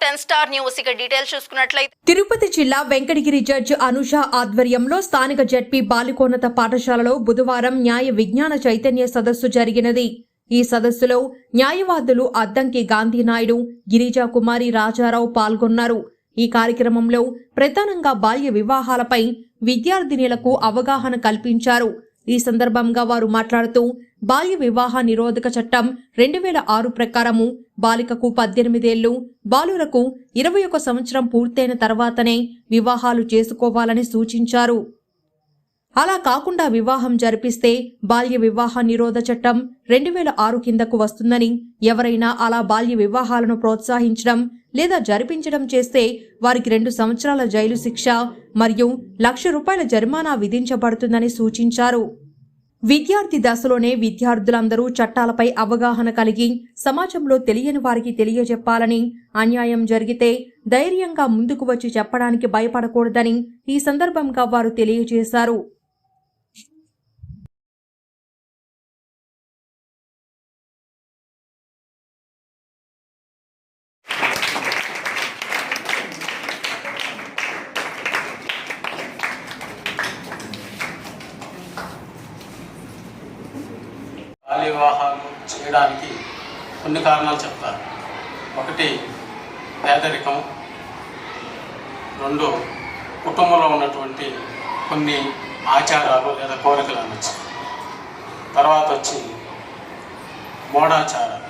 10 Star News ఇక details చూసుకున్నట్లయితే తిరుపతి జిల్లా వెంకటగిరి జడ్జి అనుష ఆధ్వర్యంలో స్థానిక జడ్పీ బాలికోన్నత పాఠశాలలో బుధవారం న్యాయ విజ్ఞాన చైతన్య సదస్సు జరిగినది. ఈ సదస్సులో న్యాయవాదులు అద్దంకి గాంధీనాయుడు, గిరిజా కుమారి రాజారావు పాల్గొన్నారు. ఈ కార్యక్రమంలో ప్రధానంగా బాల్య వివాహాలపై విద్యార్థినులకు అవగాహన కల్పించారు. ఈ సందర్భంగా వారు మాట్లాడుతూ బాల్య వివాహ నిరోధక చట్టం 2006 ప్రకారము బాలికకు 18 ఏళ్లు, బాలురకు 21 సంవత్సరం పూర్తయిన తర్వాతనే వివాహాలు చేసుకోవాలని సూచించారు. అలా కాకుండా వివాహం జరిపిస్తే బాల్య వివాహ నిరోధ చట్టం 2006 కిందకు వస్తుందని, ఎవరైనా అలా బాల్య వివాహాలను ప్రోత్సహించడం లేదా జరిపించడం చేస్తే వారికి 2 సంవత్సరాల జైలు శిక్ష మరియు ₹1,00,000 జరిమానా విధించబడుతుందని సూచించారు. విద్యార్థి దశలోనే విద్యార్థులందరూ చట్టాలపై అవగాహన కలిగి సమాజంలో తెలియని వారికి తెలియజెప్పాలని, అన్యాయం జరిగితే ధైర్యంగా ముందుకు వచ్చి చెప్పడానికి భయపడకూడదని ఈ సందర్భంగా వారు తెలియజేశారు. బాల్య వివాహాలు చేయడానికి కొన్ని కారణాలు చెప్తారు. ఒకటి పేదరికం, 2 కుటుంబంలో ఉన్నటువంటి కొన్ని ఆచారాలు లేదా కోరికలు అనొచ్చు, తర్వాత వచ్చి మూఢాచారాలు.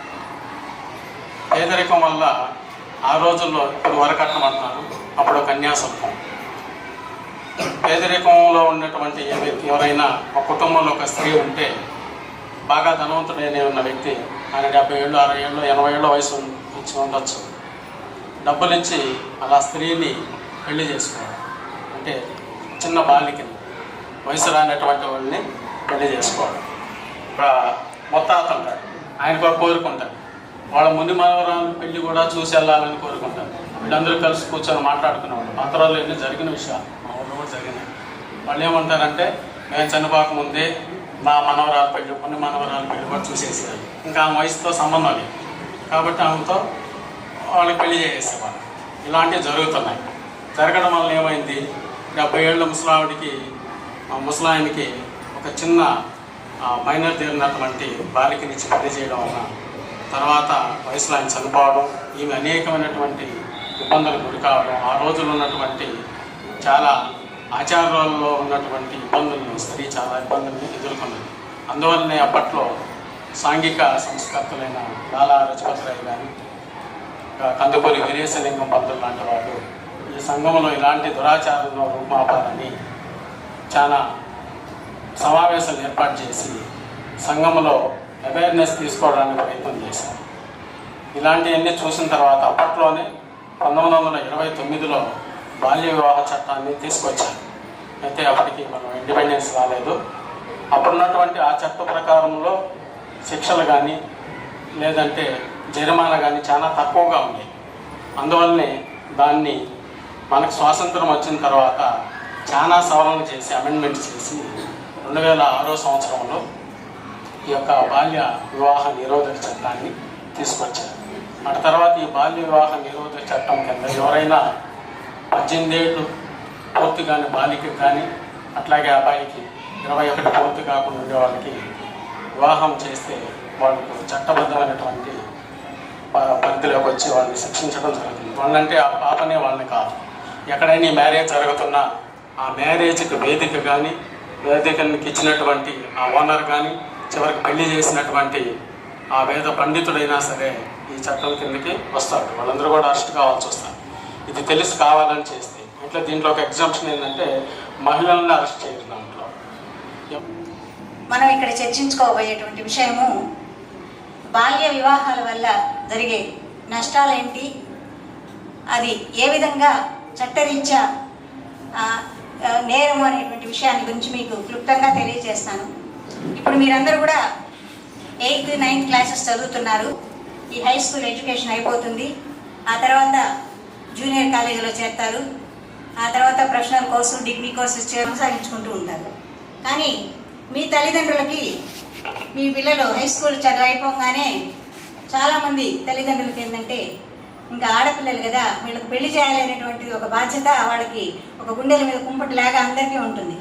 పేదరికం వల్ల ఆ రోజుల్లో ఇప్పుడు వరకట్నం అంటున్నారు, అప్పుడు కన్యాశుల్కం. పేదరికంలో ఉన్నటువంటి ఎవరైనా ఒక కుటుంబంలో ఒక స్త్రీ ఉంటే బాగా ధనవంతుడైన ఉన్న వ్యక్తి, ఆయన 70 ఏళ్ళు 60 ఏళ్ళు 80 ఏళ్ళ వయసు ఇచ్చి ఉండొచ్చు, డబ్బులు ఇచ్చి అలా స్త్రీని పెళ్లి చేసుకోవడం, అంటే చిన్న బాలికని, వయసు రానటువంటి వాళ్ళని పెళ్లి చేసుకోవడం. మొత్తాత ఉంటాడు, ఆయన కూడా కోరుకుంటాడు, వాళ్ళ ముని మనవరాలు పెళ్లి కూడా చూసి వెళ్ళాలని కోరుకుంటారు. వీళ్ళందరూ కలిసి కూర్చొని మాట్లాడుకునేవాళ్ళు. పాత్రలో ఎన్ని జరిగిన విషయాలు మా ఊళ్ళో కూడా జరిగినాయి. వాళ్ళు ఏమంటారంటే, మేము చనిపోకముందే మా మనవరాలు పెళ్లి, కొన్ని మనవరాలు పెళ్లి కూడా చూసేసేవాళ్ళు. ఇంకా ఆమె వయసుతో సంబంధం లేదు కాబట్టి ఆమెతో వాళ్ళకి పెళ్లి చేసేవాళ్ళు. ఇలాంటివి జరుగుతున్నాయి. జరగడం వల్ల ఏమైంది, 70 ఏళ్ళ ముసలాయనికి ఒక చిన్న మైనర్ తీరినటువంటి బాలికనిచ్చి పెళ్లి చేయడం వల్ల తర్వాత వయసులో ఆయన చనిపోవడం, ఈమె అనేకమైనటువంటి ఇబ్బందులకు గురి కావడం, ఆ రోజుల్లో ఉన్నటువంటి చాలా ఆచారాల్లో ఉన్నటువంటి ఇబ్బందులను స్త్రీ చాలా ఇబ్బందులను ఎదుర్కొన్నది. అందువల్లనే అప్పట్లో సాంఘిక సంస్కర్తలైన లాలా లజపతి రాయ్ కానీ, కందుకూరి వీరేశలింగం పంతులు లాంటి వాళ్ళు ఈ సంఘంలో ఇలాంటి దురాచారంలో రూపుమాపాలని చాలా సమావేశాలు ఏర్పాటు చేసి సంఘంలో అవేర్నెస్ తీసుకోవడానికి ప్రయత్నం చేశారు. ఇలాంటివన్నీ చూసిన తర్వాత అప్పట్లోనే 1929లో బాల్య వివాహ చట్టాన్ని తీసుకొచ్చారు. అయితే అప్పటికి మనం ఇండిపెండెన్స్ రాలేదు. అప్పుడున్నటువంటి ఆ చట్ట ప్రకారంలో శిక్షలు కానీ లేదంటే జరిమానా కానీ చాలా తక్కువగా ఉంది. అందువల్లనే దాన్ని మనకు స్వాతంత్రం వచ్చిన తర్వాత చాలా సవరణ చేసి అమెండ్మెంట్ చేసి 2006 సంవత్సరంలో ఈ యొక్క బాల్య వివాహ నిరోధక చట్టాన్ని తీసుకొచ్చారు. ఆ తర్వాత ఈ బాల్య వివాహ నిరోధక చట్టం కింద ఎవరైనా 18 ఏళ్ళు పూర్తి కానీ బాలికకి కానీ, అట్లాగే అబ్బాయికి 21 పూర్తి కాకుండా ఉండే వాళ్ళకి వివాహం చేస్తే వాళ్ళకు చట్టబద్ధమైనటువంటి పరిధిలోకి వచ్చి వాళ్ళని శిక్షించడం జరుగుతుంది. వాళ్ళంటే ఆ పాపనే వాళ్ళని కాదు. ఎక్కడైనా మ్యారేజ్ జరుగుతున్నా ఆ మ్యారేజ్కి వేదిక కానీ, వేదికకి ఇచ్చినటువంటి ఆ ఓనర్ కానీ, చివరికి పెళ్లి చేసినటువంటి ఆ వేద పండితుడైనా సరే ఈ చట్టం కిందకి వస్తాడు. వాళ్ళందరూ కూడా అరెస్ట్ కావాల్సి వస్తారు. ఇది తెలిసి కావాలని చేస్తే ఇట్లా దీంట్లో ఒక ఎగ్జాంప్షన్ ఏంటంటే మహిళలను అరెస్ట్ చేయరు. దాంట్లో మనం ఇక్కడ చర్చించుకోబోయేటువంటి విషయము బాల్య వివాహాల వల్ల జరిగే నష్టాలేంటి, అది ఏ విధంగా చట్టరీత్యా నేరం అనేటువంటి విషయాన్ని గురించి మీకు క్లుప్తంగా తెలియజేస్తాను. ఇప్పుడు మీరందరూ కూడా 8th 9th క్లాసెస్ చదువుతున్నారు. ఈ హై స్కూల్ ఎడ్యుకేషన్ అయిపోతుంది. ఆ తర్వాత జూనియర్ కాలేజీలో చేరుతారు. ఆ తర్వాత ప్రొఫెషనల్ కోర్సు, డిగ్రీ కోర్సెస్ కొనసాగించుకుంటూ ఉంటారు. కానీ మీ తల్లిదండ్రులకి మీ పిల్లలు హై స్కూల్ చదువు అయిపోగానే చాలామంది తల్లిదండ్రులకి ఏంటంటే ఇంకా ఆడపిల్లలు కదా, వీళ్ళకి పెళ్లి చేయాలనేటువంటిది ఒక బాధ్యత వాళ్ళకి ఒక గుండెల మీద కుంపటి లాగా అందరికీ ఉంటుంది.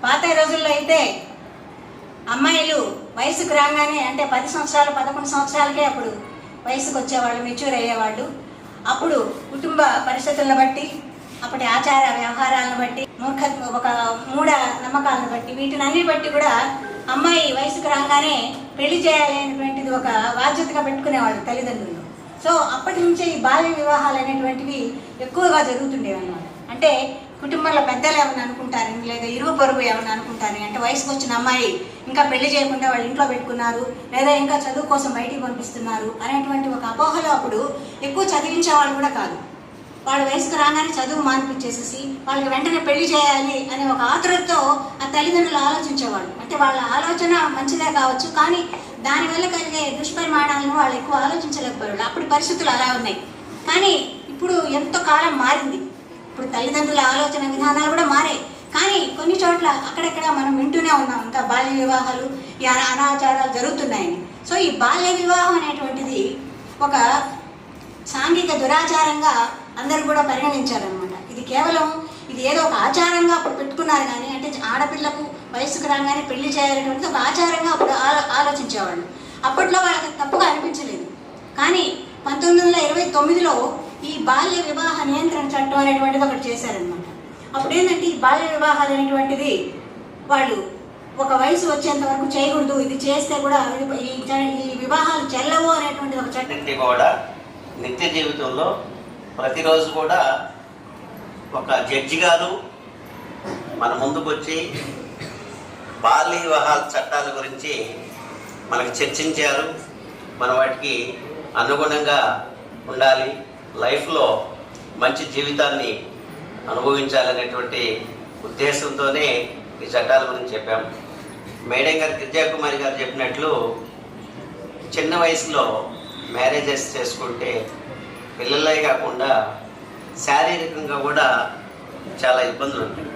పాత రోజుల్లో అయితే అమ్మాయిలు వయసుకు రాగానే అంటే 10 సంవత్సరాలు 11 సంవత్సరాలకే అప్పుడు వయసుకు వచ్చేవాళ్ళు, మెచ్యూర్ అయ్యేవాళ్ళు. అప్పుడు కుటుంబ పరిస్థితులను బట్టి, అప్పటి ఆచార వ్యవహారాలను బట్టి, ఒక మూఢ నమ్మకాలను బట్టి, వీటిని అన్ని బట్టి కూడా అమ్మాయి వయసుకు రాగానే పెళ్లి చేయాలి అనేటువంటిది ఒక బాధ్యతగా పెట్టుకునేవాళ్ళు తల్లిదండ్రులు. సో అప్పటి నుంచే ఈ బాల్య వివాహాలు అనేటువంటివి ఎక్కువగా జరుగుతుండేవి అన్నమాట. అంటే కుటుంబంలో పెద్దలు ఏమన్నా అనుకుంటారని, లేదా ఇరుగు పొరుగు ఏమన్నా అనుకుంటారని, అంటే వయసుకు వచ్చిన అమ్మాయి ఇంకా పెళ్లి చేయకుండా వాళ్ళు ఇంట్లో పెట్టుకున్నారు, లేదా ఇంకా చదువు కోసం బయటికి పంపిస్తున్నారు అనేటువంటి ఒక అపోహలో అప్పుడు ఎక్కువ చదివించే వాళ్ళు కూడా కాదు. వాళ్ళ వయసుకు రాగానే చదువు మానిపించేసేసి వాళ్ళకి వెంటనే పెళ్లి చేయాలి అనే ఒక ఆతురతతో ఆ తల్లిదండ్రులు ఆలోచించేవాళ్ళు. అంటే వాళ్ళ ఆలోచన మంచిదే కావచ్చు, కానీ దానివల్ల కలిగే దుష్పరిమాణాలను వాళ్ళు ఎక్కువ ఆలోచించలేకపోయారు. అప్పుడు పరిస్థితులు అలా ఉన్నాయి. కానీ ఇప్పుడు ఎంతో కాలం మారింది. ఇప్పుడు తల్లిదండ్రుల ఆలోచన విధానాలు కూడా మారాయి. కానీ కొన్ని చోట్ల అక్కడెక్కడ మనం వింటూనే ఉన్నాం ఇంకా బాల్య వివాహాలు, ఈ అనాచారాలు జరుగుతున్నాయని. సో ఈ బాల్య వివాహం అనేటువంటిది ఒక సాంఘిక దురాచారంగా అందరూ కూడా పరిగణించారనమాట. ఇది కేవలం ఇది ఏదో ఒక ఆచారంగా అప్పుడు పెట్టుకున్నారు, కానీ అంటే ఆడపిల్లకు వయసుకు రాగానే పెళ్లి చేయాలనేటువంటిది ఒక ఆచారంగా అప్పుడు ఆలోచించేవాళ్ళు. అప్పట్లో వాళ్ళకి తప్పుగా అనిపించలేదు. కానీ 1929లో ఈ బాల్య వివాహ నియంత్రణ చట్టం అనేటువంటిది ఒకటి చేశారనమాట. అప్పుడు ఏంటంటే ఈ బాల్య వివాహాలు అనేటువంటిది వాళ్ళు ఒక వయసు వచ్చేంత వరకు చేయకూడదు, ఇది చేస్తే కూడా ఈ వివాహాలు చెల్లవు అనేటువంటిది ఒక చట్టం. కూడా నిత్య జీవితంలో ప్రతిరోజు కూడా ఒక జడ్జి గారు మన ముందుకు వచ్చి బాల్య వివాహాల చట్టాల గురించి మనకు చర్చించారు. మన వాటికి అనుగుణంగా ఉండాలి, లైఫ్లో మంచి జీవితాన్ని అనుభవించాలనేటువంటి ఉద్దేశంతోనే ఈ చట్టాల గురించి చెప్పాం. మేడం గారు గిరిజాకుమారి గారు చెప్పినట్లు చిన్న వయసులో మ్యారేజెస్ చేసుకుంటే పిల్లలే కాకుండా శారీరకంగా కూడా చాలా ఇబ్బందులు ఉంటాయి.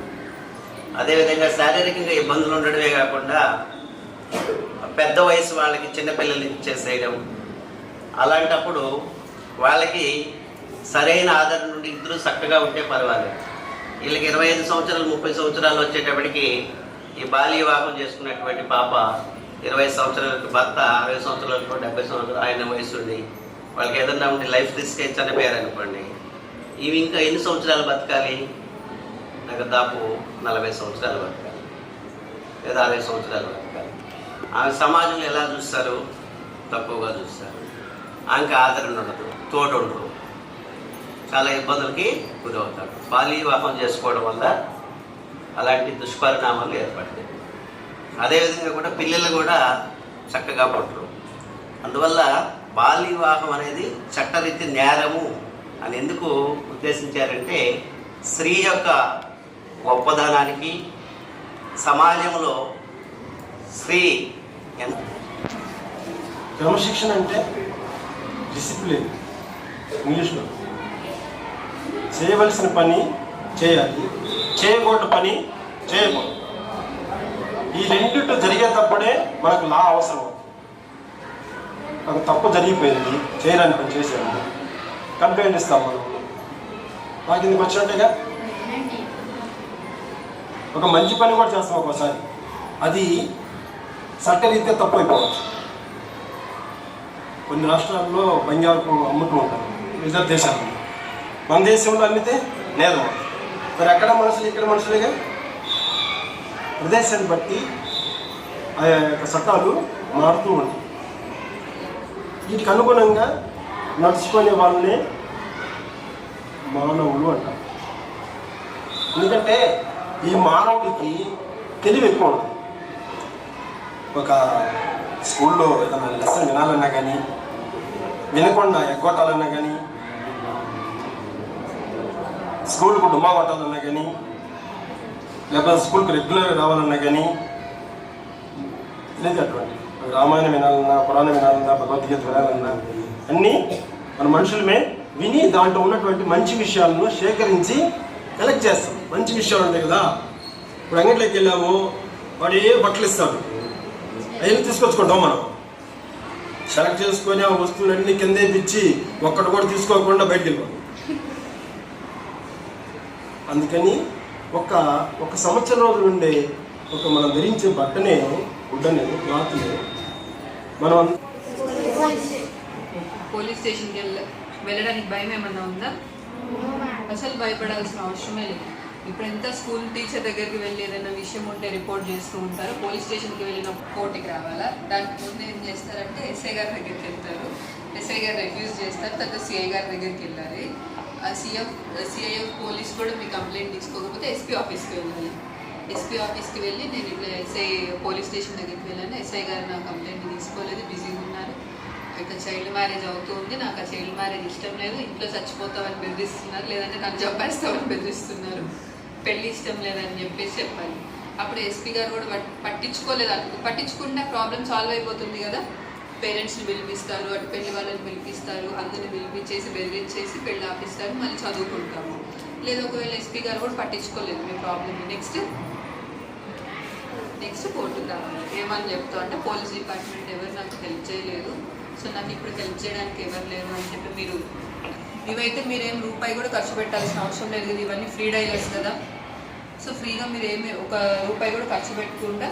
అదేవిధంగా శారీరకంగా ఇబ్బందులు ఉండడమే కాకుండా పెద్ద వయసు వాళ్ళకి చిన్నపిల్లల్ని ఇచ్చేసేయడం, అలాంటప్పుడు వాళ్ళకి సరైన ఆదరణ నుండి ఇద్దరు చక్కగా ఉంటే పర్వాలేదు. వీళ్ళకి 25 సంవత్సరాలు 30 సంవత్సరాలు వచ్చేటప్పటికి ఈ బాల్య వివాహం చేసుకున్నటువంటి పాప 20 సంవత్సరాలకు భర్త 60 సంవత్సరాలకు 70 సంవత్సరాలు ఆయన వయసు ఉండి వాళ్ళకి ఏదన్నా ఉంటే లైఫ్ రిస్క్ అయి చనిపోయారు అనుకోండి, ఇవి ఇంకా ఎన్ని సంవత్సరాలు బతకాలి? నాకు దాపు 40 సంవత్సరాలు బతకాలి, లేదా 60 సంవత్సరాలు బతకాలి. ఆమె సమాజంలో ఎలా చూస్తారు? తక్కువగా చూస్తారు. ఆమెకి ఆదరణ ఉండదు, తోడు ఉండరు, చాలా ఇబ్బందులకి గురవుతారు. బాల్య వివాహం చేసుకోవడం వల్ల అలాంటి దుష్పరిణామాలు ఏర్పడతాయి. అదేవిధంగా కూడా పిల్లలు కూడా చక్కగా పుట్టరు. అందువల్ల బాల్య వివాహం అనేది చట్టరీత్యా నేరము అని ఎందుకు ఉద్దేశించారంటే స్త్రీ యొక్క గొప్పదనానికి, సమాజంలో స్త్రీ క్రమశిక్షణ అంటే డిసిప్లిన్. ఇంగ్లీష్లో చేయవలసిన పని చేయాలి, చేయకూడని పని చేయకూడదు. ఈ రెండింటి జరిగేటప్పుడే మనకు లా అవసరం. ఒక తప్పు జరిగిపోయింది, చేయడానికి పని చేసాము, కంప్లైంట్ ఇస్తాం మనం, నాకు ఇందుకు వచ్చినట్టుగా. ఒక మంచి పని కూడా చేస్తాం ఒక్కోసారి, అది చట్టరీత్యా తప్పు అయిపోవచ్చు. కొన్ని రాష్ట్రాల్లో బంగారుకు అమ్ముతూ ఉంటారు, ఇతర దేశాల్లో. మన దేశంలో అమ్మితే నేరం. మరి అక్కడ మనుషులు ఇక్కడ మనుషులేగా. ప్రదేశాన్ని బట్టి ఆ యొక్క చట్టాలు మారుతూ ఉంటాయి. వీటికి అనుగుణంగా నడుచుకునే వాళ్ళని మానవులు అంటారు. ఎందుకంటే ఈ మానవుడికి తెలివి ఎక్కువ ఉంటుంది. ఒక స్కూల్లో ఏదైనా లెసన్ వినాలన్నా కానీ, వినకుండా ఎగ్గొట్టాలన్నా కానీ, స్కూల్కు డుమ్మా కొట్టాలన్నా కానీ, లేకపోతే స్కూల్కి రెగ్యులర్గా రావాలన్నా కానీ లేదు. అటువంటి రామాయణం వినాలన్నా, పురాణం వినాలన్నా, భగవద్గీత వినాలన్నా అన్నీ మన మనుషులమే విని దాంట్లో ఉన్నటువంటి మంచి విషయాలను సేకరించి కలెక్ట్ చేస్తాం. మంచి విషయాలు ఉంటాయి కదా. ఇప్పుడు అంగట్లోకి వెళ్ళాము, వాడు ఏ బట్టలు ఇస్తాడు, అవన్నీ తీసుకొచ్చుకుంటాం మనం. సెలెక్ట్ చేసుకొని ఆ వస్తువులన్నీ కిందే పిచ్చి ఒక్కటి కూడా తీసుకోకుండా బయటికి వెళ్ళిపోతాం. అందుకని ఒక సంవత్సరం రోజులు ఉండే మనం ధరించే బట్టనే గుడ్డనే క్లాత్ని మనం పోలీస్ స్టేషన్కి వెళ్ళడానికి భయం ఏమన్నా ఉందా? అసలు భయపడాల్సిన అవసరమే లేదు. ఇప్పుడు ఎంత స్కూల్ టీచర్ దగ్గరికి వెళ్ళి ఏదైనా విషయం ఉంటే రిపోర్ట్ చేస్తూ ఉంటారు. పోలీస్ స్టేషన్కి వెళ్ళిన కోర్టుకి రావాలా, దానికి ముందు ఏం చేస్తారంటే ఎస్ఐ గారి దగ్గరికి వెళ్తారు. ఎస్ఐ గారు రిఫ్యూజ్ చేస్తారు, తర్వాత సిఐ గారి దగ్గరికి వెళ్ళాలి. సిఐఎఫ్ పోలీస్ కూడా మీ కంప్లైంట్ తీసుకోకపోతే ఎస్పీ ఆఫీస్కి వెళ్ళాలి. ఎస్పీ ఆఫీస్కి వెళ్ళి నేను ఇట్లా ఎస్ఐ పోలీస్ స్టేషన్ దగ్గరికి వెళ్ళాను, ఎస్ఐ గారు నా కంప్లైంట్ తీసుకోలేదు, బిజీగా ఉన్నారు, ఇట్లా చైల్డ్ మ్యారేజ్ అవుతుంది, నాకు ఆ చైల్డ్ మ్యారేజ్ ఇష్టం లేదు, ఇంట్లో చచ్చిపోతామని బెదిరిస్తున్నారు, లేదంటే నన్ను చంపేస్తామని బెదిరిస్తున్నారు, పెళ్ళి ఇష్టం లేదని చెప్పేసి చెప్పాలి. అప్పుడు ఎస్పీ గారు కూడా పట్టించుకోలేదు అనుకో, పట్టించుకుంటే ప్రాబ్లం సాల్వ్ అయిపోతుంది కదా. పేరెంట్స్ని పిలిపిస్తారు, అటు పెళ్లి వాళ్ళని పిలిపిస్తారు, అందరిని పిలిపించేసి బెదిరించేసి పెళ్ళి ఆపిస్తారు, మళ్ళీ చదువుకుంటాము. లేదా ఒకవేళ ఎస్పీ గారు కూడా పట్టించుకోలేదు మీ ప్రాబ్లమ్, నెక్స్ట్ కోర్టుకు రావాలి. ఏమని చెప్తావు అంటే పోలీస్ డిపార్ట్మెంట్ ఎవరు నాకు హెల్ప్ చేయలేదు, సో నాకు ఇప్పుడు హెల్ప్ చేయడానికి ఎవరు లేరు అని చెప్పి మీరు ఇవైతే మీరేం రూపాయి కూడా ఖర్చు పెట్టాల్సిన అవసరం లేదు కదా, ఇవన్నీ ఫ్రీ డైలర్స్ కదా. సో ఫ్రీగా మీరు ఏమి ఒక రూపాయి కూడా ఖర్చు పెట్టకుండా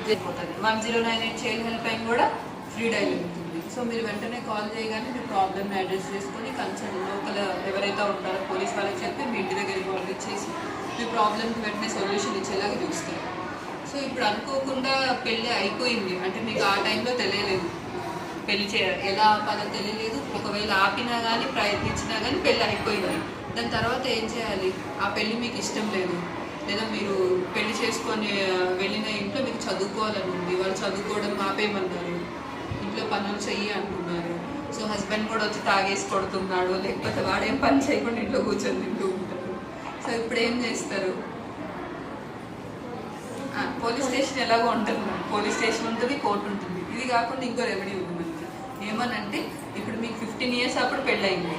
జరిగిపోతుంది. 1098 చైల్డ్ హెల్ప్ లైన్ కూడా ఫ్రీ డైలర్ ఉంటుంది. సో మీరు వెంటనే కాల్ చేయగానే మీ ప్రాబ్లమ్ని అడ్రస్ చేసుకొని కన్సర్న్ లోకల్ ఎవరైతే ఉంటారో పోలీస్ వాళ్ళకి చెప్పి మీ ఇంటి దగ్గరికి పంపించేసి మీ ప్రాబ్లమ్కి వెంటనే సొల్యూషన్ ఇచ్చేలాగా చూస్తారు. సో ఇప్పుడు అనుకోకుండా పెళ్ళి అయిపోయింది అంటే మీకు ఆ టైంలో తెలియలేదు పెళ్లి ఎలా ఆపాలో తెలియలేదు, ఒకవేళ ఆపినా కానీ ప్రయత్నించినా కానీ పెళ్ళి అయిపోయింది. దాని తర్వాత ఏం చేయాలి? ఆ పెళ్ళి మీకు ఇష్టం లేదు, లేదా మీరు పెళ్లి చేసుకొని వెళ్ళిన ఇంట్లో మీకు చదువుకోవాలని ఉంది, వాళ్ళు చదువుకోవడం ఆపేయమన్నారు, ఇంట్లో పనులు చెయ్యి అంటున్నారు. సో హస్బెండ్ కూడా వచ్చి తాగేసి కొడుతున్నాడు, లేకపోతే వాడేం పని చేయకుండా ఇంట్లో కూర్చొని తింటూ ఉంటారు. సో ఇప్పుడు ఏం చేస్తారు? పోలీస్ స్టేషన్ ఎలాగో ఉంటుంది, పోలీస్ స్టేషన్ ఉంటుంది, కోర్టు ఉంటుంది. ఇది కాకుండా ఇంకో రెమెడీ ఉంది మనకి. ఏమనంటే ఇప్పుడు మీకు 15 years అప్పుడు పెళ్ళయింది,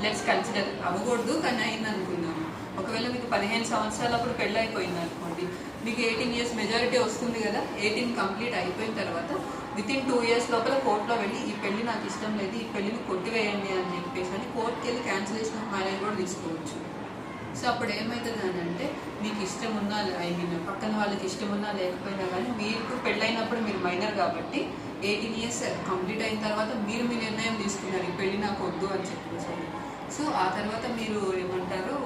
లెట్స్ కన్సిడర్ అవ్వకూడదు కానీ అయింది అనుకున్నాము. ఒకవేళ మీకు 15 సంవత్సరాలు అప్పుడు పెళ్ళి అయిపోయింది అనుకోండి, మీకు 18 years మెజారిటీ వస్తుంది కదా. 18 కంప్లీట్ అయిపోయిన తర్వాత వితిన్ 2 years లోపల కోర్టులో వెళ్ళి ఈ పెళ్లి నాకు ఇష్టం లేదు, ఈ పెళ్లిని కొట్టివేయండి అని చెప్పేసి అని కోర్టుకి వెళ్ళి క్యాన్సిలేషన్ ఆఫ్ మ్యారేజ్ కూడా తీసుకోవచ్చు. సో అప్పుడు ఏమవుతుంది అని అంటే మీకు ఇష్టం ఉన్నా పక్కన వాళ్ళకి ఇష్టం ఉన్నా లేకపోయినా కానీ మీకు పెళ్ళైనప్పుడు మీరు మైనర్ కాబట్టి 18 years కంప్లీట్ అయిన తర్వాత మీరు మీ నిర్ణయం తీసుకున్నారు ఈ పెళ్ళి నాకు వద్దు అని చెప్పేసి. సో ఆ తర్వాత మీరు ఏమంటారు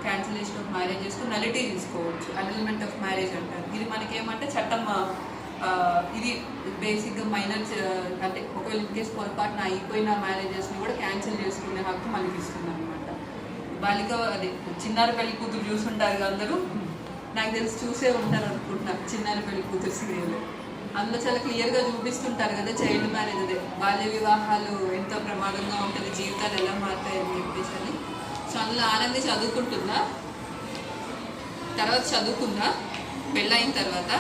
క్యాన్సిలేషన్ ఆఫ్ మ్యారేజ్ చేసుకుని నలిటీ తీసుకోవచ్చు, అనల్మెంట్ ఆఫ్ మ్యారేజ్ అంటారు. ఇది మనకేమంటే చట్టం ఇది బేసిక్గా మైనర్స్ అంటే ఒకవేళ ఇన్కేస్ పొరపాటున అయిపోయిన మ్యారేజెస్ని కూడా క్యాన్సిల్ చేసుకునే హక్కు మనకి ఇస్తుంది అనమాట. బాలిక అదే చిన్నారి పెళ్లి కూతురు చూసుంటారు అందరూ, నాకు తెలిసి చూసే ఉంటారు అనుకుంటున్నా చిన్నారి పెళ్లి కూతురు సీరియల్. అందులో చాలా క్లియర్గా చూపిస్తుంటారు కదా చైల్డ్ మ్యారేజ్, అదే బాల్య వివాహాలు ఎంతో ప్రమాదంగా ఉంటుంది, జీవితాలు ఎలా మారుతాయని చెప్పేసి అని. సో అందులో ఆనంది చదువుకుంటుందా, తర్వాత చదువుకుందా, పెళ్ళయిన తర్వాత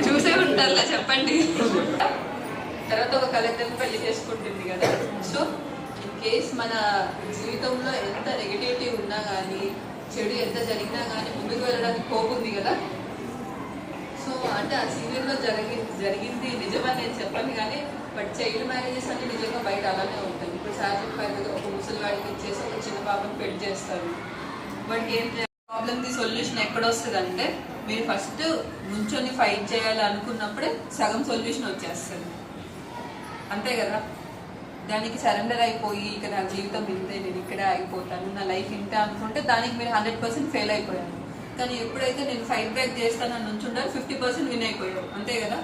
చూసే ఉంటారులా చెప్పండి. తర్వాత ఒక కలెక్టర్ని పెళ్లి చేసుకుంటుంది కదా. సో ఇన్ కేస్ మన జీవితంలో ఎంత నెగిటివిటీ ఉన్నా కానీ చెడు ఎంత జరిగినా కానీ ముందుకు వెళ్ళడానికి హోప్ ఉంది కదా. సో అంటే ఆ సీరియల్లో జరిగింది నిజమని నేను చెప్పను కానీ బట్ చైల్డ్ మ్యారేజెస్ అంటే నిజంగా బయట అలానే ఉంటుంది. ఇప్పుడు సార్ చెప్పారు కదా, ఒక ముసలివాడికి ఇచ్చేసి ఒక చిన్న పాపను పెళ్లి చేస్తారు. బట్ ఏం ప్రాబ్లమ్కి సొల్యూషన్ ఎక్కడ వస్తుంది అంటే మీరు ఫస్ట్ నుంచొని ఫైట్ చేయాలి అనుకున్నప్పుడే సగం సొల్యూషన్ వచ్చేస్తుంది, అంతే కదా. దానికి సరెండర్ అయిపోయి ఇక నా జీవితం ఇంతే, నేను ఇక్కడే అయిపోతాను, నా లైఫ్ ఇంతే అనుకుంటే దానికి మీరు 100% ఫెయిల్ అయిపోయారు. కానీ ఎప్పుడైతే నేను ఫైట్ బ్యాక్ చేస్తానని నుంచుంటారు 50% విన్ అయిపోయారు, అంతే కదా.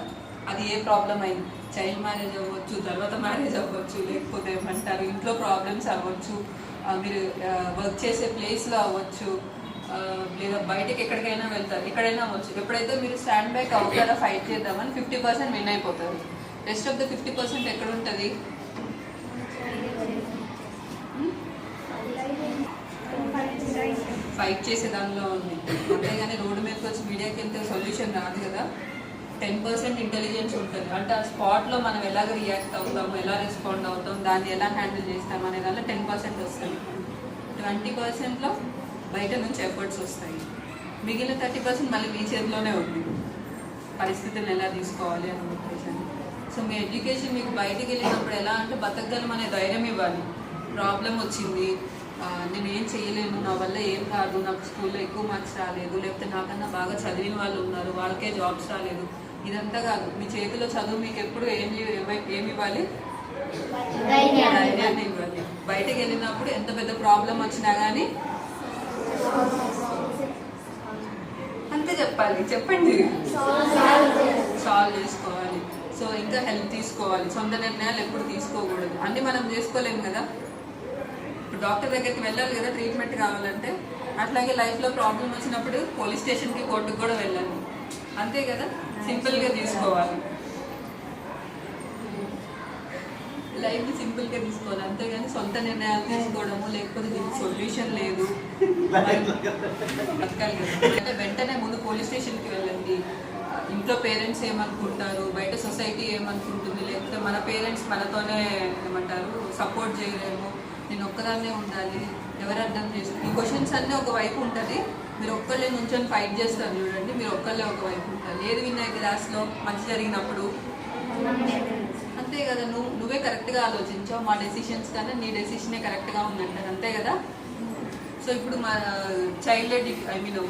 అది ఏ ప్రాబ్లం అయింది, చైల్డ్ మ్యారేజ్ అవ్వచ్చు, తర్వాత మ్యారేజ్ అవ్వచ్చు, లేకపోతే ఏమంటారు ఇంట్లో ప్రాబ్లమ్స్ అవ్వచ్చు, మీరు వర్క్ చేసే ప్లేస్లో అవ్వచ్చు, లేదా బయటకి ఎక్కడికైనా వెళ్తారు, ఎక్కడైనా అవ్వచ్చు. ఎప్పుడైతే మీరు స్టాండ్ బ్యాక్ అవుతారో ఫైట్ చేద్దామని 50% విన్ అయిపోతారు. రెస్ట్ ఆఫ్ ద 50% ఎక్కడ ఉంటుంది? ఫైట్ చేసే దానిలో ఉంది, అంతేగాని రోడ్డు మీదకి వచ్చి మీడియాకి వెళ్తే సొల్యూషన్ రాదు కదా. 10% ఇంటెలిజెన్స్ ఉంటుంది, అంటే ఆ స్పాట్లో మనం ఎలాగ రియాక్ట్ అవుతాము, ఎలా రెస్పాండ్ అవుతాం, దాన్ని ఎలా హ్యాండిల్ చేస్తాం అనే దానిలో 10% వస్తుంది. 20%లో బయట నుంచి ఎఫర్ట్స్ వస్తాయి, మిగిలిన 30% మళ్ళీ మీ చేతిలోనే ఉంది, పరిస్థితులను ఎలా తీసుకోవాలి అని చెప్పేసి. సో మీ ఎడ్యుకేషన్ మీకు బయటికి వెళ్ళినప్పుడు ఎలా అంటే బతకగలం అనే ధైర్యం ఇవ్వాలి. ప్రాబ్లం వచ్చింది, నేను ఏం చేయలేను, నా వల్ల ఏం కాదు, నాకు స్కూల్లో ఎక్కువ మార్క్స్ రాలేదు, లేకపోతే నాకన్నా బాగా చదివిన వాళ్ళు ఉన్నారు, వాళ్ళకే జాబ్స్ రాలేదు, ఇదంతా కాదు. మీ చేతిలో చదువు మీకు ఎప్పుడు ఏమి ఇవ్వాలి? ధైర్యాన్ని ఇవ్వాలి. బయటకు వెళ్ళినప్పుడు ఎంత పెద్ద ప్రాబ్లం వచ్చినా కానీ అంతే చెప్పండి, సాల్వ్ చేసుకోవాలి. సో ఇంకా హెల్ప్ తీసుకోవాలి. సొంత నిర్ణయాలు ఎప్పుడు తీసుకోకూడదు. అన్ని మనం చేసుకోలేము కదా. ఇప్పుడు డాక్టర్ దగ్గరికి వెళ్ళాలి కదా ట్రీట్మెంట్ కావాలంటే, అట్లాగే లైఫ్లో ప్రాబ్లం వచ్చినప్పుడు పోలీస్ స్టేషన్కి, కోర్టుకు కూడా వెళ్ళాలి. అంతే కదా, సింపుల్గా తీసుకోవాలి. లైఫ్ సింపుల్గా తీసుకోవాలి, అంతేగాని సొంత నిర్ణయాలు తీసుకోవడము, లేకపోతే దీనికి సొల్యూషన్ లేదు బతకాలి కదా. అంటే వెంటనే ముందు పోలీస్ స్టేషన్కి వెళ్ళండి. ఇంట్లో పేరెంట్స్ ఏమనుకుంటారు, బయట సొసైటీ ఏమనుకుంటుంది, లేకపోతే మన పేరెంట్స్ మనతోనే సపోర్ట్ చేయలేము, నేను ఒక్కదాన్నే ఉండాలి, ఎవరు అర్థం చేసుకుని, ఈ క్వశ్చన్స్ అన్నీ ఒకవైపు ఉంటుంది. మీరు ఒక్కళ్ళే నుంచొని ఫైట్ చేస్తారు చూడండి, మీరు ఒక్కళ్ళే ఒకవైపు ఉంటారు. ఏది విన్నా క్లాస్లో మంచి జరిగినప్పుడు అంతే కదా, నువ్వే కరెక్ట్గా ఆలోచించావు, మా డెసిషన్స్ కన్నా నీ డెసిషనే కరెక్ట్గా ఉందంటారు. అంతే కదా. సో ఇప్పుడు మా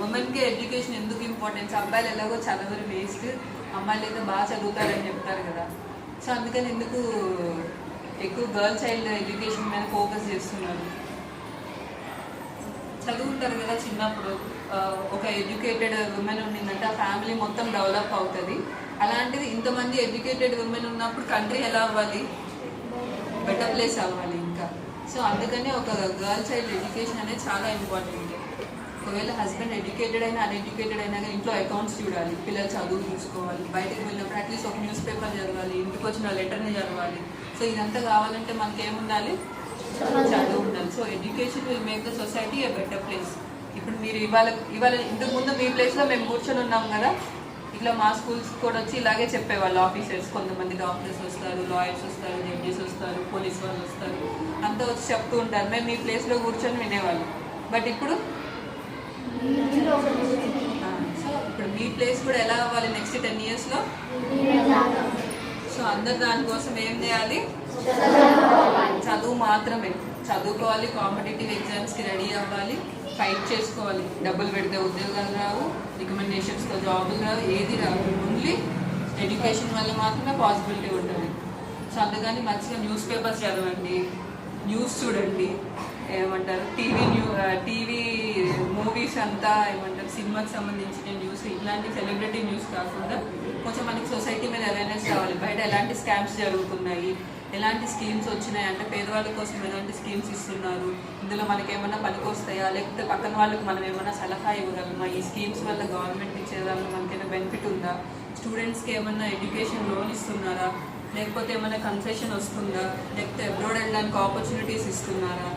ఉమెన్కి ఎడ్యుకేషన్ ఎందుకు ఇంపార్టెన్స్? అబ్బాయిలు ఎలాగో చదవరు, వేస్ట్, అమ్మాయిలు అయితే బాగా చదువుతారని చెప్తారు కదా. సో అందుకని ఎందుకు ఎక్కువ గర్ల్ చైల్డ్ ఎడ్యుకేషన్ మీద ఫోకస్ చేస్తున్నారు? చదువుంటారు కదా చిన్నప్పుడు. ఒక ఎడ్యుకేటెడ్ ఉమెన్ ఉండిందంటే ఆ ఫ్యామిలీ మొత్తం డెవలప్ అవుతుంది. అలాంటిది ఇంతమంది ఎడ్యుకేటెడ్ ఉమెన్ ఉన్నప్పుడు కంట్రీ ఎలా అవ్వాలి? బెటర్ ప్లేస్ అవ్వాలి ఇంకా. సో అందుకని ఒక గర్ల్ చైల్డ్ ఎడ్యుకేషన్ అనేది చాలా ఇంపార్టెంట్. ఒకవేళ హస్బెండ్ ఎడ్యుకేటెడ్ అయినా అన్ఎడ్యుకేటెడ్ అయినా కానీ ఇంట్లో అకౌంట్స్ చూడాలి, పిల్లలు చదువు చూసుకోవాలి, బయటకు వెళ్ళినప్పుడు అట్లీస్ట్ ఒక న్యూస్ పేపర్ చదవాలి, ఇంటికి వచ్చిన లెటర్ని చదవాలి. సో ఇదంతా కావాలంటే మనకి ఏముండాలి? చదువు ఉండాలి. So education will make the society A better place. ఇప్పుడు మీరు ఇవాళ ఇంతకుముందు మీ ప్లేస్లో మేము కూర్చొని ఉన్నాం కదా, ఇట్లా మా స్కూల్స్ కూడా వచ్చి ఇలాగే చెప్పేవాళ్ళు ఆఫీసర్స్. కొంతమంది డాక్టర్స్ వస్తారు, లాయర్స్ వస్తారు, జడ్జెస్ వస్తారు, పోలీస్ వాళ్ళు వస్తారు, అంతా వచ్చి చెప్తూ ఉంటారు. మేము మీ ప్లేస్లో కూర్చొని వినేవాళ్ళు. బట్ ఇప్పుడు సో ఇప్పుడు మీ ప్లేస్ కూడా ఎలా అవ్వాలి నెక్స్ట్ 10 yearsలో? సో అందరు దానికోసం ఏం చేయాలి? చదువు మాత్రమే చదువుకోవాలి, కాంపిటేటివ్ ఎగ్జామ్స్కి రెడీ అవ్వాలి, ఫైట్ చేసుకోవాలి. డబ్బులు పెడితే ఉద్యోగాలు రావు, రికమెండేషన్స్తో జాబులు రావు, ఏది రావు. ఓన్లీ ఎడ్యుకేషన్ వల్ల మాత్రమే పాసిబిలిటీ ఉంటుంది. సో అందుకని మంచిగా న్యూస్ పేపర్స్ చదవండి, న్యూస్ చూడండి, టీవీ మూవీస్ అంతా సినిమాకి సంబంధించిన న్యూస్, ఇట్లాంటి సెలబ్రిటీ న్యూస్ కాకుండా కొంచెం మనకి సొసైటీ మీద అవేర్నెస్ రావాలి. బయట ఎలాంటి స్కామ్స్ జరుగుతున్నాయి, ఎలాంటి స్కీమ్స్ వచ్చినాయి, అంటే పేదవాళ్ళ కోసం ఎలాంటి స్కీమ్స్ ఇస్తున్నారు, ఇందులో మనకి ఏమన్నా పనికి వస్తాయా, లేకపోతే పక్కన వాళ్ళకి మనం ఏమన్నా సలహా ఇవ్వగలమా, ఈ స్కీమ్స్ వల్ల గవర్నమెంట్ ఇచ్చేదాన్ని మనకైనా బెనిఫిట్ ఉందా, స్టూడెంట్స్కి ఏమన్నా ఎడ్యుకేషన్ లోన్ ఇస్తున్నారా, లేకపోతే ఏమైనా కన్సెషన్ వస్తుందా, లేకపోతే అబ్రాడ్ వెళ్ళడానికి ఆపర్చునిటీస్ ఇస్తున్నారా,